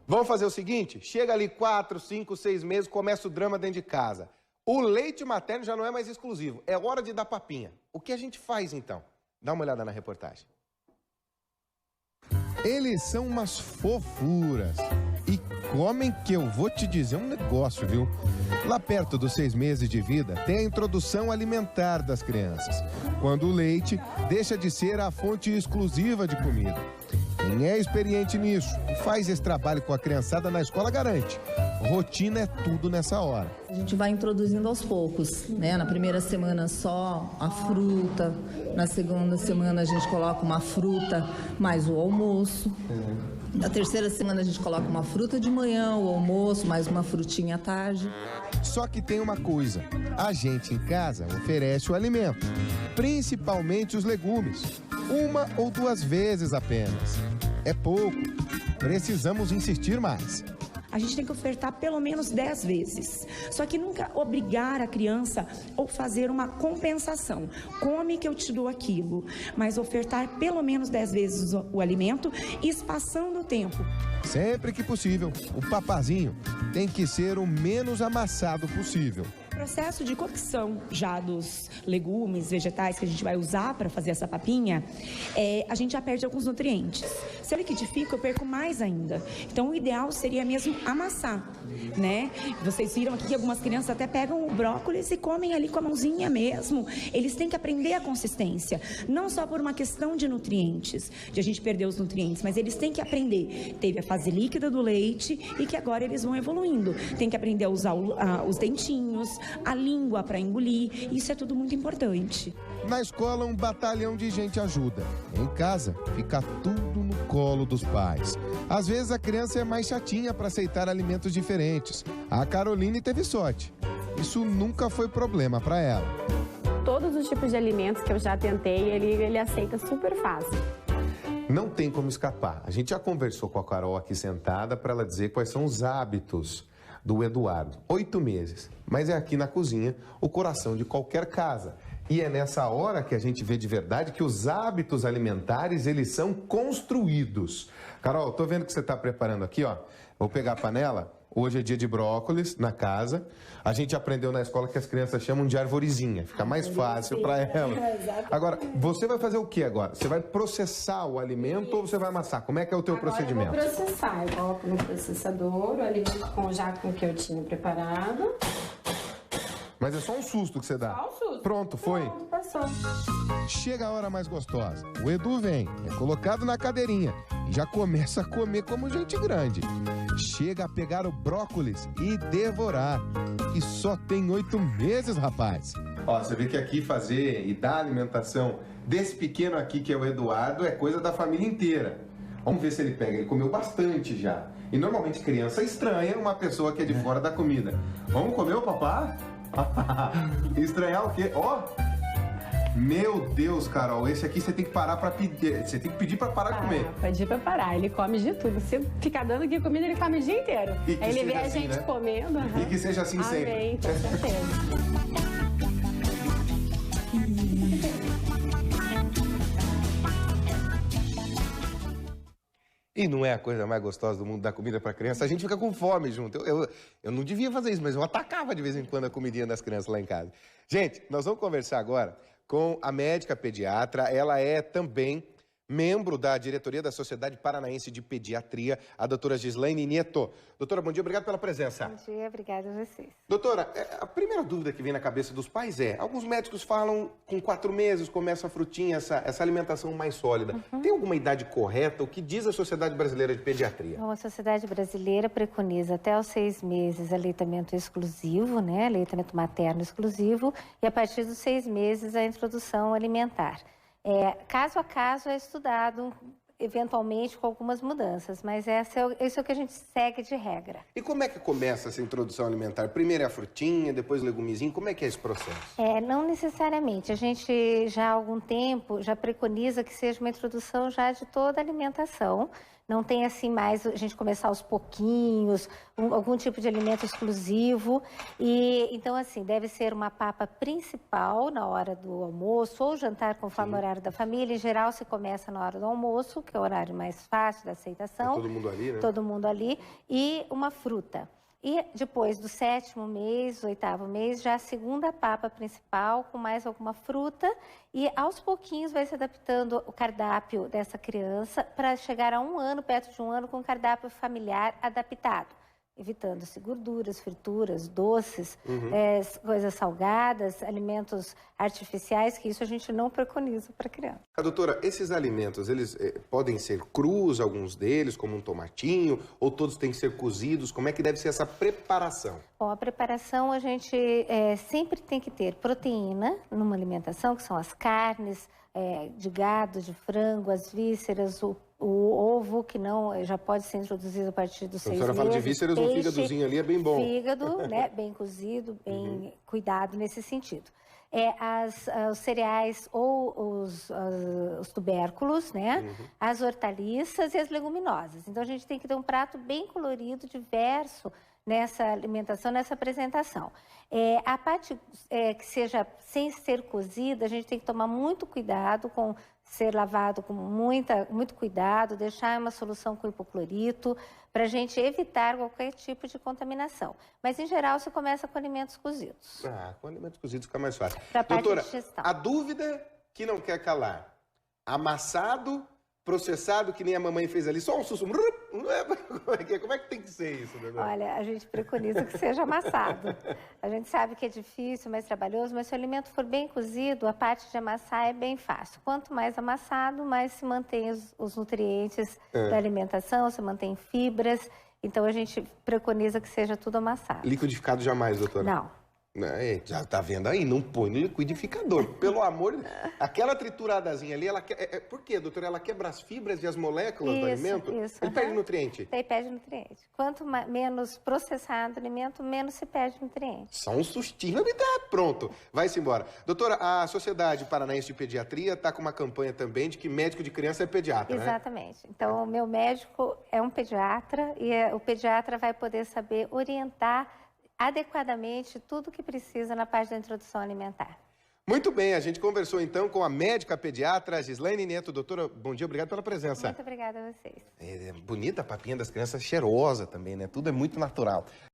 Vamos fazer o seguinte? Chega ali 4, 5, 6 meses, começa o drama dentro de casa. O leite materno já não é mais exclusivo. É hora de dar papinha. O que a gente faz, então? Dá uma olhada na reportagem. Eles são umas fofuras. E comem que eu vou te dizer um negócio, viu? Lá perto dos 6 meses de vida, tem a introdução alimentar das crianças, quando o leite deixa de ser a fonte exclusiva de comida. Quem é experiente nisso e faz esse trabalho com a criançada na escola garante. Rotina é tudo nessa hora. A gente vai introduzindo aos poucos, né? Na primeira semana só a fruta, na segunda semana a gente coloca uma fruta mais o almoço. Na terceira semana a gente coloca uma fruta de manhã, o almoço, mais uma frutinha à tarde. Só que tem uma coisa, a gente em casa oferece o alimento, principalmente os legumes, 1 ou 2 vezes apenas. É pouco, precisamos insistir mais. A gente tem que ofertar pelo menos 10 vezes. Só que nunca obrigar a criança ou fazer uma compensação. Come que eu te dou aquilo. Mas ofertar pelo menos 10 vezes o alimento, espaçando o tempo. Sempre que possível, o papazinho tem que ser o menos amassado possível. O processo de cocção já dos legumes, vegetais que a gente vai usar para fazer essa papinha, a gente já perde alguns nutrientes. Se eu liquidifico, eu perco mais ainda. Então, o ideal seria mesmo amassar, né? Vocês viram aqui que algumas crianças até pegam o brócolis e comem ali com a mãozinha mesmo. Eles têm que aprender a consistência, não só por uma questão de nutrientes, de a gente perder os nutrientes, mas eles têm que aprender. Teve a fase líquida do leite e que agora eles vão evoluindo. Tem que aprender a usar os dentinhos, a língua para engolir, isso é tudo muito importante. Na escola, um batalhão de gente ajuda. Em casa, fica tudo no colo dos pais. Às vezes, a criança é mais chatinha para aceitar alimentos diferentes. A Caroline teve sorte. Isso nunca foi problema para ela. Todos os tipos de alimentos que eu já tentei, ele aceita super fácil. Não tem como escapar. A gente já conversou com a Carol aqui sentada para ela dizer quais são os hábitos do Eduardo. 8 meses. Mas é aqui na cozinha o coração de qualquer casa. E é nessa hora que a gente vê de verdade que os hábitos alimentares, eles são construídos. Carol, tô vendo que você está preparando aqui, ó. Vou pegar a panela. Hoje é dia de brócolis na casa. A gente aprendeu na escola que as crianças chamam de arvorezinha. Fica mais fácil para elas. Agora, você vai fazer o que agora? Você vai processar o alimento ou você vai amassar? Como é que é o teu procedimento? Eu vou processar. Eu coloco no processador o alimento já com o que eu tinha preparado. Mas é só um susto que você dá. Só um susto. Pronto, foi? Pronto, passou. Chega a hora mais gostosa. O Edu vem, é colocado na cadeirinha e já começa a comer como gente grande. Chega a pegar o brócolis e devorar. E só tem 8 meses, rapaz. Ó, você vê que aqui fazer e dar alimentação desse pequeno aqui, que é o Eduardo, é coisa da família inteira. Vamos ver se ele pega. Ele comeu bastante já. E normalmente criança estranha uma pessoa que é de fora da comida. Vamos comer o papá? Estranhar o quê? Ó! Meu Deus, Carol, esse aqui você tem que parar pra pedir. Você tem que pedir pra parar de comer. Pedir pra parar, ele come de tudo. Se ficar dando aqui comida, ele come o dia inteiro. Aí ele vê a assim, gente né? comendo. E que seja assim sempre. Amém, com certeza. E não é a coisa mais gostosa do mundo dar comida para criança? A gente fica com fome junto. Eu não devia fazer isso, mas eu atacava de vez em quando a comidinha das crianças lá em casa. Gente, nós vamos conversar agora com a médica pediatra. Ela é também membro da diretoria da Sociedade Paranaense de Pediatria, a doutora Gislaine Nieto. Doutora, bom dia, obrigado pela presença. Bom dia, obrigada a vocês. Doutora, a primeira dúvida que vem na cabeça dos pais é, alguns médicos falam com 4 meses começa a frutinha, essa alimentação mais sólida. Tem alguma idade correta? O que diz a Sociedade Brasileira de Pediatria? Bom, a Sociedade Brasileira preconiza até os 6 meses aleitamento exclusivo, né? Aleitamento materno exclusivo, e a partir dos 6 meses a introdução alimentar. Caso a caso é estudado, eventualmente com algumas mudanças, mas isso é o que a gente segue de regra. E como é que começa essa introdução alimentar? Primeiro é a frutinha, depois o legumezinho, como é que é esse processo? Não necessariamente, a gente já há algum tempo já preconiza que seja uma introdução já de toda a alimentação, Não tem assim mais a gente começar aos pouquinhos, algum tipo de alimento exclusivo. E então assim, deve ser uma papa principal na hora do almoço ou jantar, conforme o horário da família. Em geral, se começa na hora do almoço, que é o horário mais fácil da aceitação. Todo mundo ali, né? Todo mundo ali. E uma fruta. E depois do 7º mês, 8º mês, já a segunda papa principal, com mais alguma fruta. E aos pouquinhos vai se adaptando o cardápio dessa criança para chegar a 1 ano, perto de 1 ano, com um cardápio familiar adaptado. Evitando-se gorduras, frituras, doces, coisas salgadas, alimentos artificiais, que isso a gente não preconiza para criança. Doutora, esses alimentos, eles podem ser crus, alguns deles, como um tomatinho, ou todos têm que ser cozidos? Como é que deve ser essa preparação? Bom, a preparação a gente sempre tem que ter proteína numa alimentação, que são as carnes de gado, de frango, as vísceras, o ovo, que não já pode ser introduzido a partir dos 6 meses. A senhora fala de vísceras, peixe, um fígadozinho ali é bem bom. Fígado, né, bem cozido, bem cuidado nesse sentido. Os cereais ou os tubérculos, né? As hortaliças e as leguminosas. Então, a gente tem que ter um prato bem colorido, diverso, nessa alimentação, nessa apresentação. A parte que seja sem ser cozida, a gente tem que tomar muito cuidado com ser lavado com muito cuidado, deixar uma solução com hipoclorito, para a gente evitar qualquer tipo de contaminação. Mas, em geral, se começa com alimentos cozidos. Com alimentos cozidos fica mais fácil. Doutora, a dúvida que não quer calar. Amassado, processado, que nem a mamãe fez ali, só um sussurro. Como é que tem que ser isso, doutora? Olha, a gente preconiza que seja amassado. A gente sabe que é difícil, mais trabalhoso, mas se o alimento for bem cozido, a parte de amassar é bem fácil. Quanto mais amassado, mais se mantém os nutrientes da alimentação, se mantém fibras. Então, a gente preconiza que seja tudo amassado. Liquidificado jamais, doutora? Não. Já tá vendo aí, não põe no liquidificador. Pelo amor de Deus. Aquela trituradazinha ali, por quê, doutora? Ela quebra as fibras e as moléculas do alimento? Isso. Ele perde nutriente? Ele perde nutriente. Quanto menos processado o alimento, menos se perde nutriente. Só um sustinho e tá pronto. Vai-se embora. Doutora, a Sociedade Paranaense de Pediatria está com uma campanha também de que médico de criança é pediatra, Exatamente. Então, o meu médico é um pediatra e o pediatra vai poder saber orientar adequadamente tudo o que precisa na parte da introdução alimentar. Muito bem, a gente conversou então com a médica pediatra Gislaine Neto. Doutora, bom dia, obrigado pela presença. Muito obrigada a vocês. Bonita a papinha das crianças, cheirosa também, né? Tudo é muito natural.